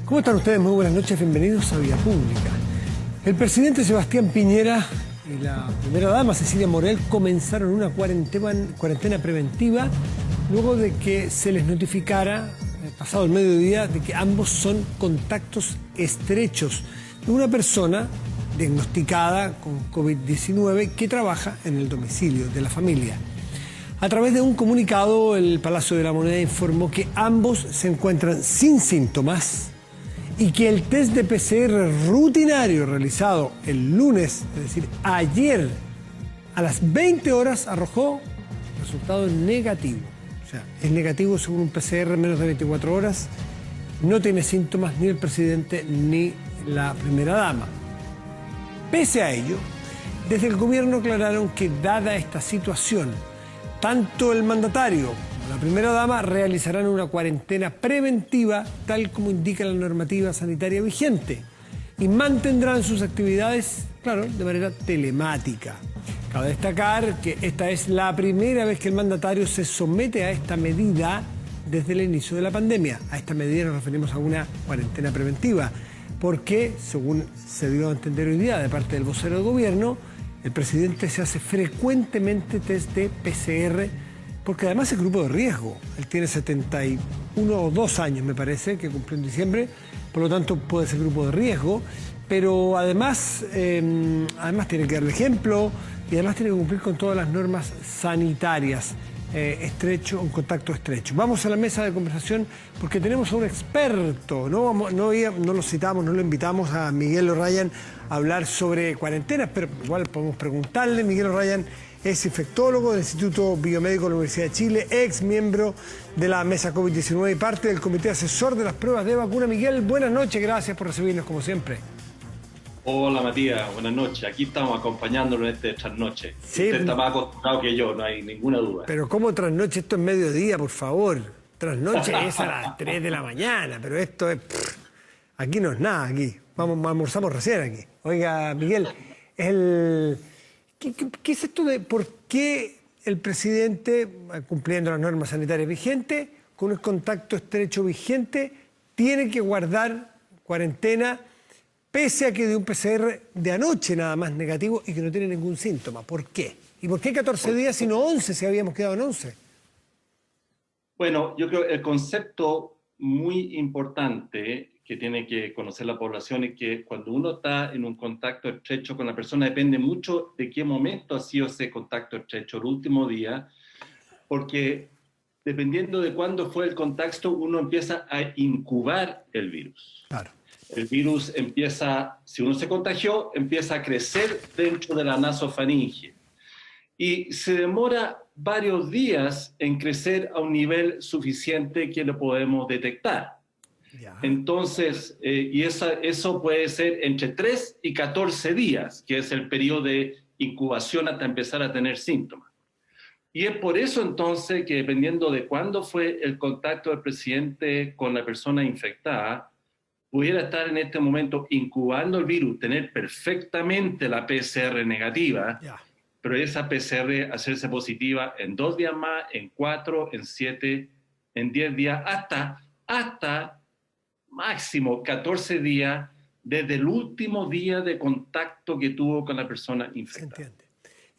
¿Cómo están ustedes? Muy buenas noches, bienvenidos a Vía Pública. El presidente Sebastián Piñera y la primera dama Cecilia Morel comenzaron una cuarentena preventiva luego de que se les notificara, pasado el mediodía, de que ambos son contactos estrechos de una persona diagnosticada con COVID-19 que trabaja en el domicilio de la familia. A través de un comunicado, el Palacio de la Moneda informó que ambos se encuentran sin síntomas y que el test de PCR rutinario realizado el lunes, es decir, ayer, a las 20 horas, arrojó resultado negativo. O sea, es negativo según un PCR en menos de 24 horas. No tiene síntomas ni el presidente ni la primera dama. Pese a ello, desde el gobierno aclararon que, dada esta situación, tanto el mandatario como la primera dama realizarán una cuarentena preventiva tal como indica la normativa sanitaria vigente y mantendrán sus actividades, claro, de manera telemática. Cabe destacar que esta es la primera vez que el mandatario se somete a esta medida desde el inicio de la pandemia. A esta medida nos referimos a una cuarentena preventiva, porque, según se dio a entender hoy día de parte del vocero del gobierno, el presidente se hace frecuentemente test de PCR, porque además es grupo de riesgo. Él tiene 71 o 2 años, me parece, que cumplió en diciembre, por lo tanto puede ser grupo de riesgo, pero además tiene que dar el ejemplo y además tiene que cumplir con todas las normas sanitarias. Un contacto estrecho. Vamos a la mesa de conversación porque tenemos a un experto. No lo citamos, no lo invitamos a Miguel O'Ryan a hablar sobre cuarentenas, pero igual podemos preguntarle. Miguel O'Ryan es infectólogo del Instituto Biomédico de la Universidad de Chile, ex miembro de la mesa COVID-19 y parte del comité asesor de las pruebas de vacuna. Miguel, buenas noches, gracias por recibirnos como siempre. Hola Matías, buenas noches. Aquí estamos acompañándolo en este trasnoche. Sí. Usted está más acostumbrado que yo, no hay ninguna duda. Pero ¿cómo trasnoche? Esto es mediodía, por favor. Trasnoche es a las 3 de la mañana, pero esto es... Aquí no es nada, aquí. Almorzamos recién aquí. Oiga, Miguel, ¿qué es esto de por qué el presidente, cumpliendo las normas sanitarias vigentes, con un contacto estrecho vigente, tiene que guardar cuarentena pese a que de un PCR de anoche nada más negativo y que no tiene ningún síntoma? ¿Por qué? ¿Y por qué 14 días sino 11 si habíamos quedado en 11? Bueno, yo creo que el concepto muy importante que tiene que conocer la población es que cuando uno está en un contacto estrecho con la persona depende mucho de qué momento ha sido ese contacto estrecho, el último día, porque dependiendo de cuándo fue el contacto, uno empieza a incubar el virus. Claro. El virus empieza, si uno se contagió, empieza a crecer dentro de la nasofaringe y se demora varios días en crecer a un nivel suficiente que lo podemos detectar. Ya. Entonces, eso puede ser entre 3 y 14 días, que es el periodo de incubación hasta empezar a tener síntomas. Y es por eso entonces que dependiendo de cuándo fue el contacto del presidente con la persona infectada, pudiera estar en este momento incubando el virus, tener perfectamente la PCR negativa, pero esa PCR hacerse positiva en 2 días más, en 4, en 7, en 10 días, hasta máximo 14 días desde el último día de contacto que tuvo con la persona infectada. Se entiende.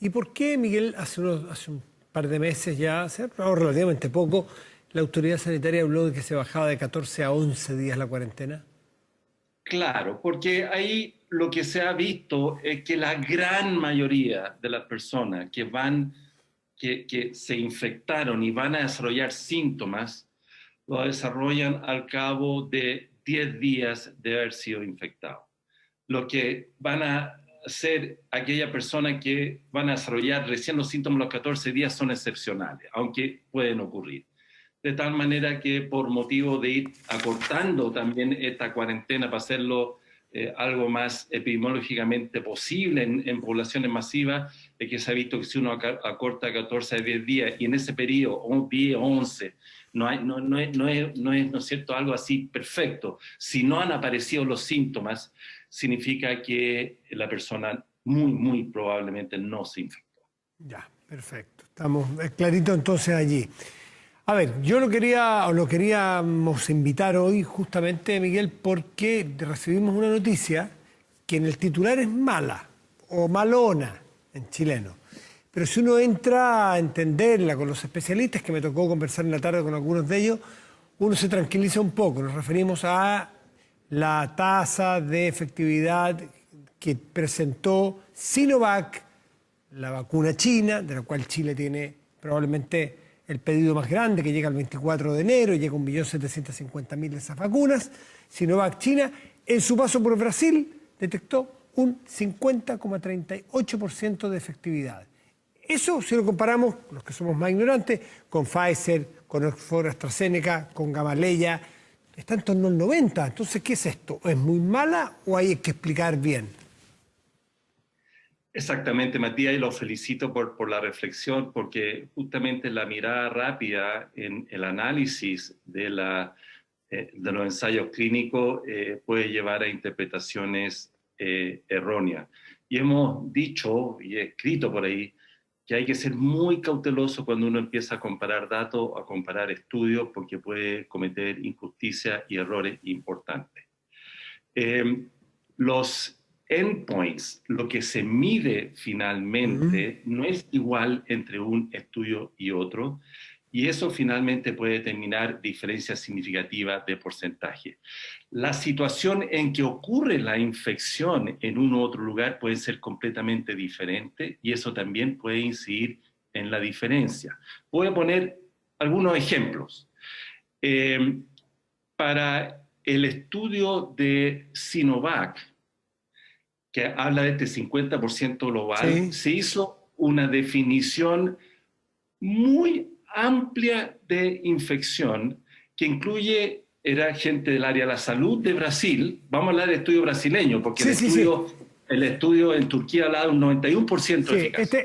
¿Y por qué, Miguel, hace un par de meses ya, hace relativamente poco, la autoridad sanitaria habló de que se bajaba de 14 a 11 días la cuarentena? Claro, porque ahí lo que se ha visto es que la gran mayoría de las personas que se infectaron y van a desarrollar síntomas, lo desarrollan al cabo de 10 días de haber sido infectados. Lo que van a hacer aquellas personas que van a desarrollar recién los síntomas a los 14 días son excepcionales, aunque pueden ocurrir. De tal manera que por motivo de ir acortando también esta cuarentena para hacerlo algo más epidemiológicamente posible en poblaciones masivas, es que se ha visto que si uno acorta 14 a 10 días y en ese periodo, 10 o 11, no es cierto algo así perfecto. Si no han aparecido los síntomas, significa que la persona muy probablemente no se infectó. Ya, perfecto. Estamos clarito entonces allí. A ver, yo lo queríamos invitar hoy justamente, Miguel, porque recibimos una noticia que en el titular es mala o malona en chileno. Pero si uno entra a entenderla con los especialistas, que me tocó conversar en la tarde con algunos de ellos, uno se tranquiliza un poco. Nos referimos a la tasa de efectividad que presentó Sinovac, la vacuna china, de la cual Chile tiene probablemente el pedido más grande, que llega el 24 de enero, llega 1.750.000 de esas vacunas. Sinovac China, en su paso por Brasil, detectó un 50,38% de efectividad. Eso, si lo comparamos, los que somos más ignorantes, con Pfizer, con Oxford AstraZeneca, con Gamaleya, está en torno al 90%. Entonces, ¿qué es esto? ¿Es muy mala o hay que explicar bien? Exactamente, Matías, y lo felicito por la reflexión, porque justamente la mirada rápida en el análisis de los ensayos clínicos puede llevar a interpretaciones erróneas. Y hemos dicho y escrito por ahí que hay que ser muy cauteloso cuando uno empieza a comparar datos, a comparar estudios, porque puede cometer injusticias y errores importantes. Los endpoints, lo que se mide finalmente, no es igual entre un estudio y otro, y eso finalmente puede determinar diferencias significativas de porcentaje. La situación en que ocurre la infección en un u otro lugar puede ser completamente diferente, y eso también puede incidir en la diferencia. Voy a poner algunos ejemplos. Para el estudio de Sinovac, que habla de este 50% global, se hizo una definición muy amplia de infección que incluye, era gente del área de la salud de Brasil. Vamos a hablar del estudio brasileño, porque el estudio en Turquía habla de un 91% de eficacia. Este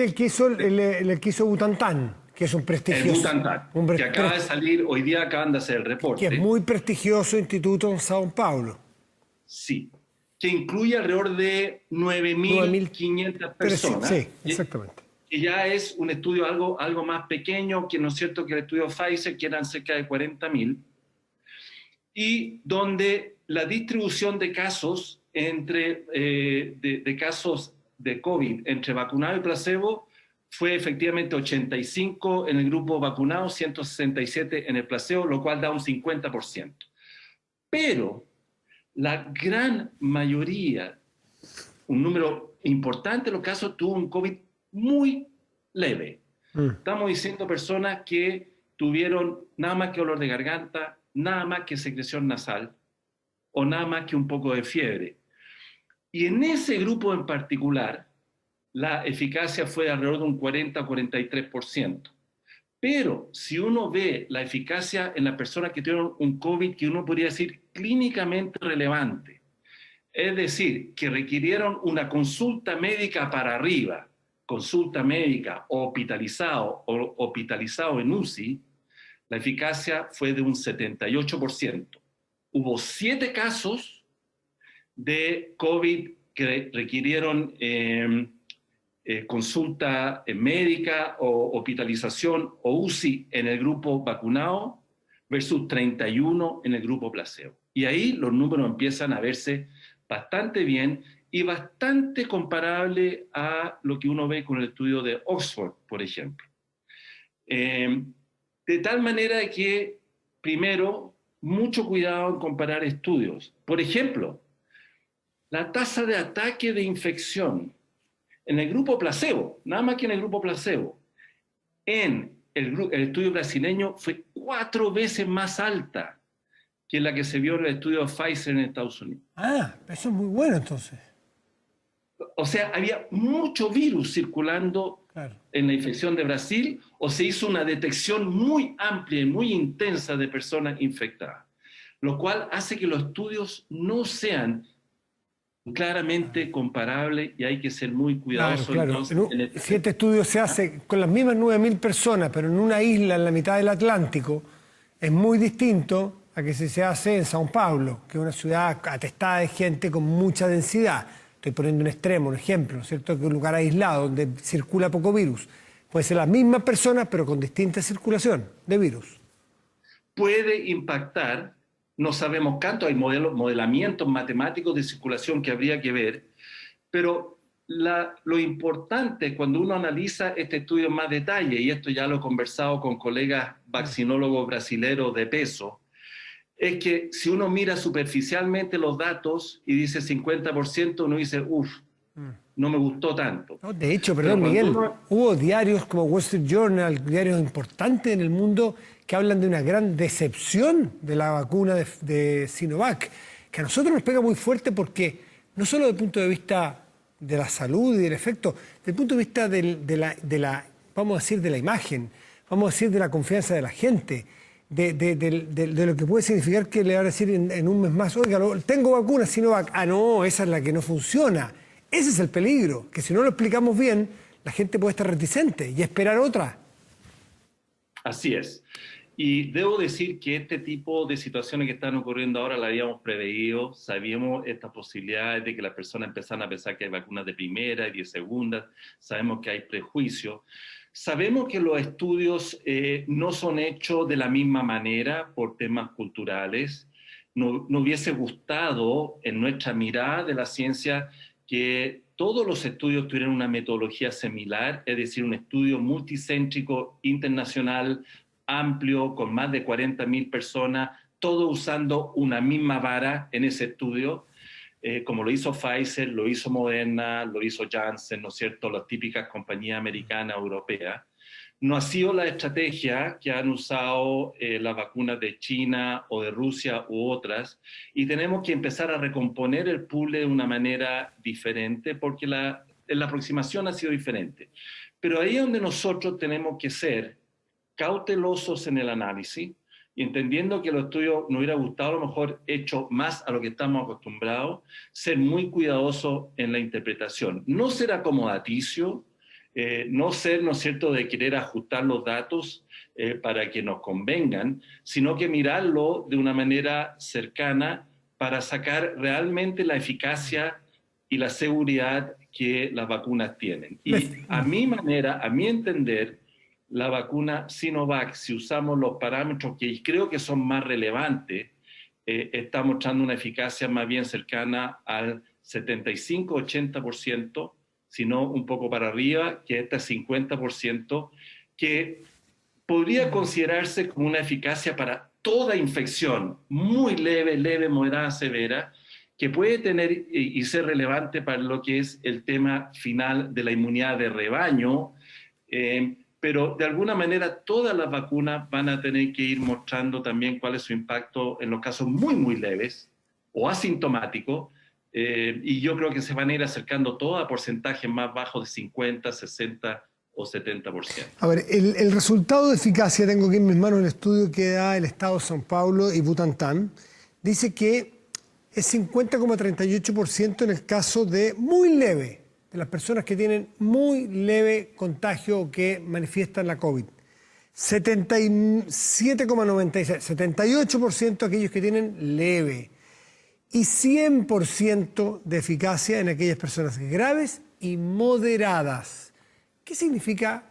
es el que hizo Butantan, que es un prestigioso. El Butantan, que acaba de salir, hoy día acaban de hacer el reporte. Que es muy prestigioso instituto en Sao Paulo. Sí, que incluye alrededor de 9.500 personas. Sí, exactamente. Que ya es un estudio algo más pequeño, que no es cierto que el estudio Pfizer, que eran cerca de 40.000, y donde la distribución de casos de casos de COVID entre vacunado y placebo fue efectivamente 85 en el grupo vacunado, 167 en el placebo, lo cual da un 50%. Pero la gran mayoría, un número importante de los casos, tuvo un COVID muy leve. Estamos diciendo personas que tuvieron nada más que dolor de garganta, nada más que secreción nasal o nada más que un poco de fiebre. Y en ese grupo en particular, la eficacia fue de alrededor de un 40 o 43%. Pero si uno ve la eficacia en las personas que tuvieron un COVID que uno podría decir clínicamente relevante, es decir, que requirieron una consulta médica para arriba, consulta médica o hospitalizado en UCI, la eficacia fue de un 78%. Hubo 7 casos de COVID que requirieron consulta médica o hospitalización o UCI en el grupo vacunado versus 31 en el grupo placebo. Y ahí los números empiezan a verse bastante bien y bastante comparable a lo que uno ve con el estudio de Oxford, por ejemplo. De tal manera que, primero, mucho cuidado en comparar estudios. Por ejemplo, la tasa de ataque de infección en el grupo placebo, nada más que en el grupo placebo, en el estudio brasileño fue 4 veces más alta que la que se vio en el estudio de Pfizer en Estados Unidos. Ah, eso es muy bueno entonces. O sea, había mucho virus circulando en la infección de Brasil, o se hizo una detección muy amplia y muy intensa de personas infectadas, lo cual hace que los estudios no sean claramente comparables y hay que ser muy cuidadosos. Claro. Si este estudio se hace con las mismas 9.000 personas, pero en una isla en la mitad del Atlántico, es muy distinto a que si se hace en Sao Paulo, que es una ciudad atestada de gente con mucha densidad. Estoy poniendo un extremo, un ejemplo, ¿cierto? Que es un lugar aislado donde circula poco virus. Puede ser las mismas personas, pero con distinta circulación de virus. Puede impactar, no sabemos cuánto, hay modelamientos matemáticos de circulación que habría que ver, pero lo importante cuando uno analiza este estudio en más detalle, y esto ya lo he conversado con colegas vaccinólogos brasileños de peso, es que si uno mira superficialmente los datos y dice 50%, uno dice, uff, no me gustó tanto. No, de hecho, perdón, Miguel, hubo diarios como Wall Street Journal, diarios importantes en el mundo que hablan de una gran decepción de la vacuna de Sinovac, que a nosotros nos pega muy fuerte porque no solo desde el punto de vista de la salud y del efecto, desde el punto de vista de la, vamos a decir, de la imagen, vamos a decir, de la confianza de la gente, de lo que puede significar que le van a decir en un mes más, oiga, tengo vacuna Sinovac, ah no, esa es la que no funciona. Ese es el peligro, que si no lo explicamos bien, la gente puede estar reticente y esperar otra. Así es. Y debo decir que este tipo de situaciones que están ocurriendo ahora la habíamos preveído, sabíamos estas posibilidades de que las personas empezaran a pensar que hay vacunas de primera y de segunda, sabemos que hay prejuicios, sabemos que los estudios no son hechos de la misma manera por temas culturales, no hubiese gustado en nuestra mirada de la ciencia que todos los estudios tuvieran una metodología similar, es decir, un estudio multicéntrico internacional, amplio, con más de 40.000 personas, todo usando una misma vara en ese estudio, como lo hizo Pfizer, lo hizo Moderna, lo hizo Janssen, ¿no es cierto?, las típicas compañías americanas, europeas. No ha sido la estrategia que han usado las vacunas de China o de Rusia u otras, y tenemos que empezar a recomponer el pool de una manera diferente porque la aproximación ha sido diferente. Pero ahí es donde nosotros tenemos que ser cautelosos en el análisis y entendiendo que los estudios nos hubiera gustado a lo mejor hecho más a lo que estamos acostumbrados, ser muy cuidadosos en la interpretación. No ser acomodaticio, no ser, ¿no es cierto?, de querer ajustar los datos para que nos convengan, sino que mirarlo de una manera cercana para sacar realmente la eficacia y la seguridad que las vacunas tienen. Y a mi manera, a mi entender, la vacuna Sinovac, si usamos los parámetros que creo que son más relevantes, está mostrando una eficacia más bien cercana al 75-80%, sino un poco para arriba, que este 50%, que podría considerarse como una eficacia para toda infección, muy leve, leve, moderada, severa, que puede tener y ser relevante para lo que es el tema final de la inmunidad de rebaño, pero de alguna manera todas las vacunas van a tener que ir mostrando también cuál es su impacto en los casos muy, muy leves o asintomáticos, y yo creo que se van a ir acercando todas a porcentajes más bajos de 50, 60 o 70%. A ver, el resultado de eficacia, tengo aquí en mis manos el estudio que da el Estado de São Paulo y Butantan, dice que es 50,38% en el caso de muy leve, de las personas que tienen muy leve contagio o que manifiestan la COVID. 77,96%, 78% aquellos que tienen leve. Y 100% de eficacia en aquellas personas graves y moderadas. ¿Qué significa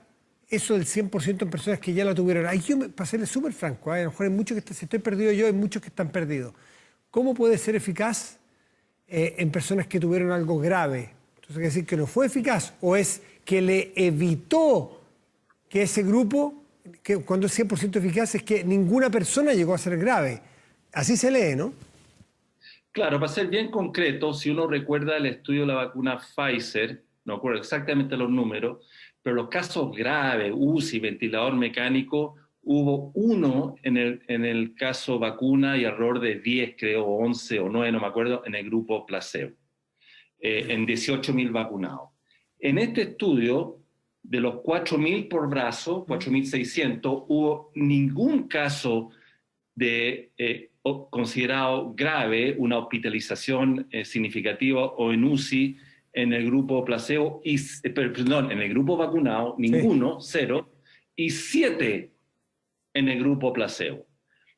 eso del 100% en personas que ya la tuvieron? Ahí yo, para serles súper franco, a lo mejor hay muchos que si estoy perdido yo, hay muchos que están perdidos. ¿Cómo puede ser eficaz en personas que tuvieron algo grave? Entonces, ¿quiere decir que no fue eficaz o es que le evitó que ese grupo, que cuando es 100% eficaz, es que ninguna persona llegó a ser grave? Así se lee, ¿no? Claro, para ser bien concreto, si uno recuerda el estudio de la vacuna Pfizer, no recuerdo exactamente los números, pero los casos graves, UCI, ventilador mecánico, hubo uno en el caso vacuna y error de 10, creo, 11 o 9, no me acuerdo, en el grupo placebo, en 18.000 vacunados. En este estudio, de los 4.000 por brazo, 4.600, hubo ningún caso de considerado grave, una hospitalización significativa o en UCI en el grupo placebo, perdón, en el grupo vacunado, ninguno, sí. 0, y 7 en el grupo placebo.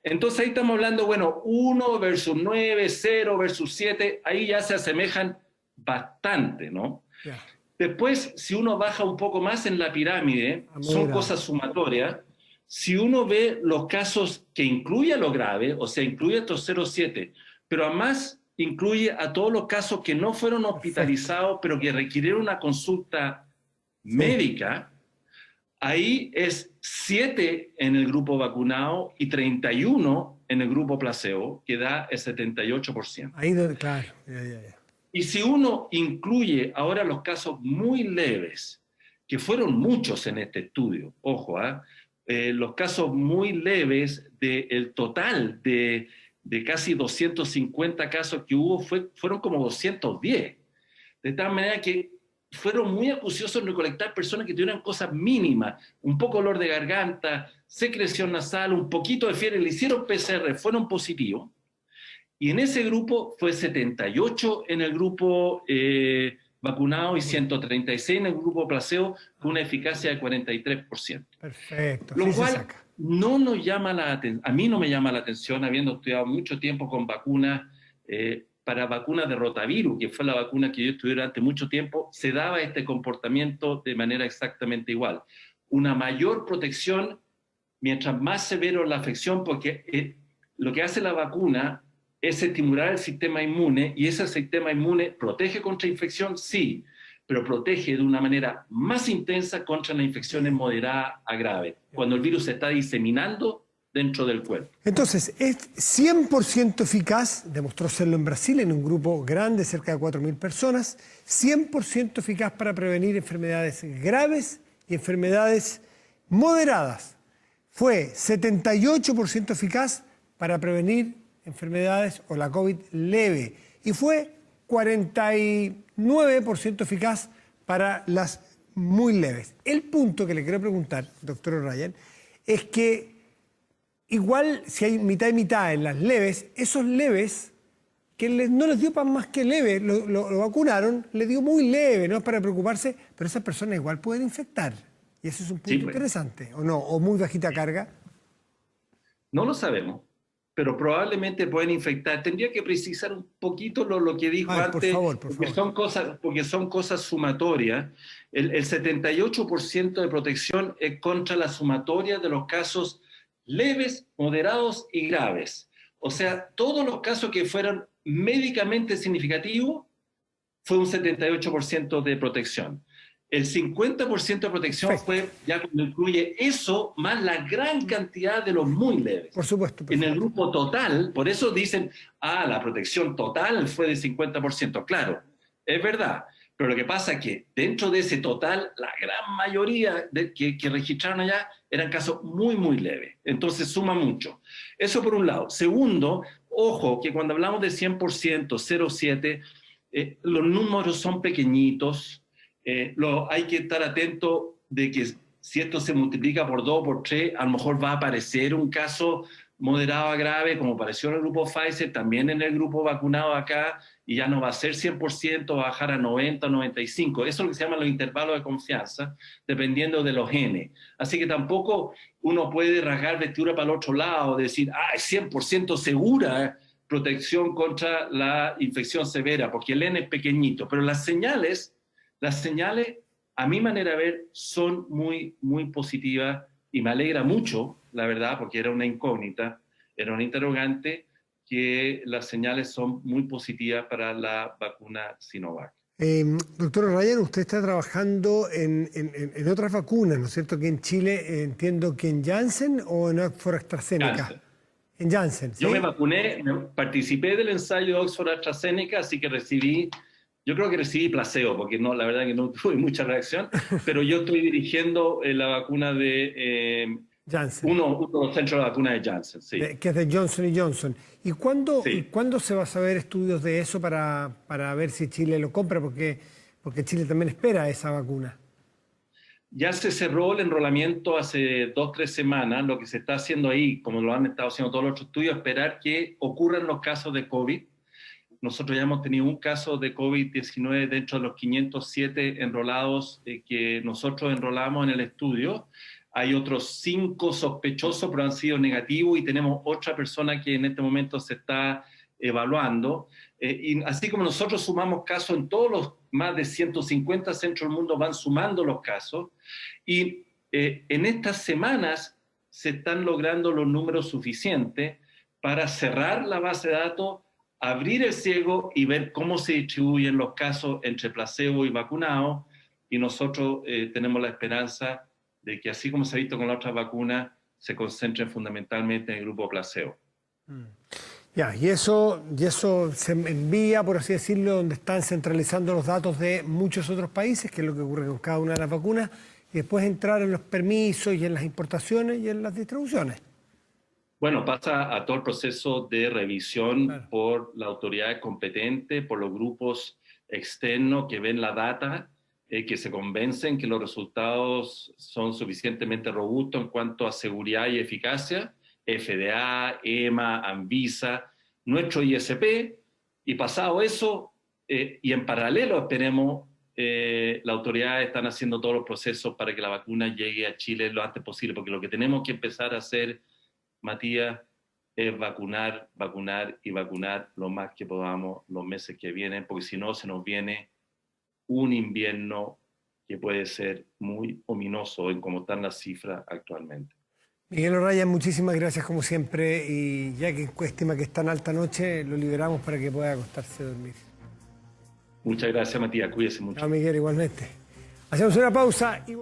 Entonces ahí estamos hablando, bueno, 1 versus 9, 0 versus 7, ahí ya se asemejan bastante, ¿no? Yeah. Después, si uno baja un poco más en la pirámide, son cosas sumatorias. Si uno ve los casos que incluye a lo grave, o sea, incluye a estos 0,7, pero además incluye a todos los casos que no fueron hospitalizados, pero que requirieron una consulta médica, ahí es 7 en el grupo vacunado y 31 en el grupo placebo, que da el 78%. Ahí, claro. Y si uno incluye ahora los casos muy leves, que fueron muchos en este estudio, ojo, los casos muy leves del total de casi 250 casos que hubo, fueron como 210. De tal manera que fueron muy acuciosos en recolectar personas que tuvieran cosas mínimas, un poco dolor de garganta, secreción nasal, un poquito de fiebre, le hicieron PCR, fueron positivos. Y en ese grupo fue 78 en el grupo vacunado y 136 en el grupo placebo, con una eficacia de 43%. Perfecto. Lo cual no nos llama la atención, a mí no me llama la atención, habiendo estudiado mucho tiempo con vacunas, para vacunas de rotavirus, que fue la vacuna que yo estudié durante mucho tiempo, se daba este comportamiento de manera exactamente igual. Una mayor protección mientras más severo la afección, porque lo que hace la vacuna es estimular el sistema inmune, y ese sistema inmune protege contra infección, sí, pero protege de una manera más intensa contra las infecciones moderadas a graves, cuando el virus se está diseminando dentro del cuerpo. Entonces, es 100% eficaz, demostró serlo en Brasil, en un grupo grande, cerca de 4.000 personas, 100% eficaz para prevenir enfermedades graves y enfermedades moderadas. Fue 78% eficaz para prevenir enfermedades o la COVID leve, y fue 49% eficaz para las muy leves. El punto que le quiero preguntar, doctor O'Ryan, es que igual si hay mitad y mitad en las leves, esos leves que no les dio más que leve, lo vacunaron, le dio muy leve, no es para preocuparse, pero esas personas igual pueden infectar. Y ese es un punto interesante, ¿o no? ¿O muy bajita carga? No lo sabemos, pero probablemente pueden infectar. Tendría que precisar un poquito lo que dijo antes, por favor. Porque son cosas sumatorias. El 78% de protección es contra la sumatoria de los casos leves, moderados y graves. O sea, todos los casos que fueron médicamente significativos fue un 78% de protección. El 50% de protección fue ya cuando incluye eso, más la gran cantidad de los muy leves. Por supuesto. En el grupo total, por eso dicen, la protección total fue de 50%. Claro, es verdad. Pero lo que pasa es que dentro de ese total, la gran mayoría que registraron allá eran casos muy, muy leves. Entonces suma mucho. Eso por un lado. Segundo, ojo, que cuando hablamos de 100%, 0,7, los números son pequeñitos. Hay que estar atento de que si esto se multiplica por 2 o por 3, a lo mejor va a aparecer un caso moderado a grave, como apareció en el grupo Pfizer, también en el grupo vacunado acá, y ya no va a ser 100%, va a bajar a 90 o 95. Eso es lo que se llama los intervalos de confianza, dependiendo de los genes. Así que tampoco uno puede rasgar vestidura para el otro lado, decir, es 100% segura protección contra la infección severa, porque el N es pequeñito. Pero las señales, a mi manera de ver, son muy, muy positivas, y me alegra mucho, la verdad, porque era una incógnita, era una interrogante, que las señales son muy positivas para la vacuna Sinovac. Doctor O'Ryan, usted está trabajando en otras vacunas, ¿no es cierto? Que en Chile entiendo que en Janssen o en Oxford AstraZeneca. Janssen. En Janssen, ¿sí? Yo me vacuné, participé del ensayo de Oxford AstraZeneca, así que yo creo que recibí placebo, porque la verdad que no tuve mucha reacción, pero yo estoy dirigiendo la vacuna de Janssen. Uno de los centros de vacuna de Janssen, sí. Que es de Johnson & Johnson. ¿Y cuándo se va a saber estudios de eso para ver si Chile lo compra? Porque Chile también espera esa vacuna. Ya se cerró el enrolamiento hace 2 o 3 semanas. Lo que se está haciendo ahí, como lo han estado haciendo todos los otros estudios, esperar que ocurran los casos de COVID. Nosotros ya hemos tenido un caso de COVID-19 dentro de los 507 enrolados que nosotros enrolamos en el estudio. Hay otros 5 sospechosos, pero han sido negativos, y tenemos otra persona que en este momento se está evaluando, y así como nosotros sumamos casos en todos los más de 150 centros del mundo, van sumando los casos, y en estas semanas se están logrando los números suficientes para cerrar la base de datos, abrir el ciego y ver cómo se distribuyen los casos entre placebo y vacunado, y nosotros tenemos la esperanza de que así como se ha visto con la otra vacuna, se concentren fundamentalmente en el grupo placebo. Ya, y eso se envía, por así decirlo, donde están centralizando los datos de muchos otros países, que es lo que ocurre con cada una de las vacunas, y después entrar en los permisos y en las importaciones y en las distribuciones. Bueno, pasa a todo el proceso de revisión, claro, por la autoridad competente, por los grupos externos que ven la data, que se convencen que los resultados son suficientemente robustos en cuanto a seguridad y eficacia, FDA, EMA, Anvisa, nuestro ISP, y pasado eso, y en paralelo esperemos, las autoridades están haciendo todos los procesos para que la vacuna llegue a Chile lo antes posible, porque lo que tenemos que empezar a hacer, Matías, es vacunar, vacunar y vacunar lo más que podamos los meses que vienen, porque si no se nos viene un invierno que puede ser muy ominoso en cómo están las cifras actualmente. Miguel O'Ryan, muchísimas gracias como siempre, y ya que estima que es tan alta noche, lo liberamos para que pueda acostarse a dormir. Muchas gracias, Matías, cuídese mucho. Chao, Miguel, igualmente. Hacemos una pausa y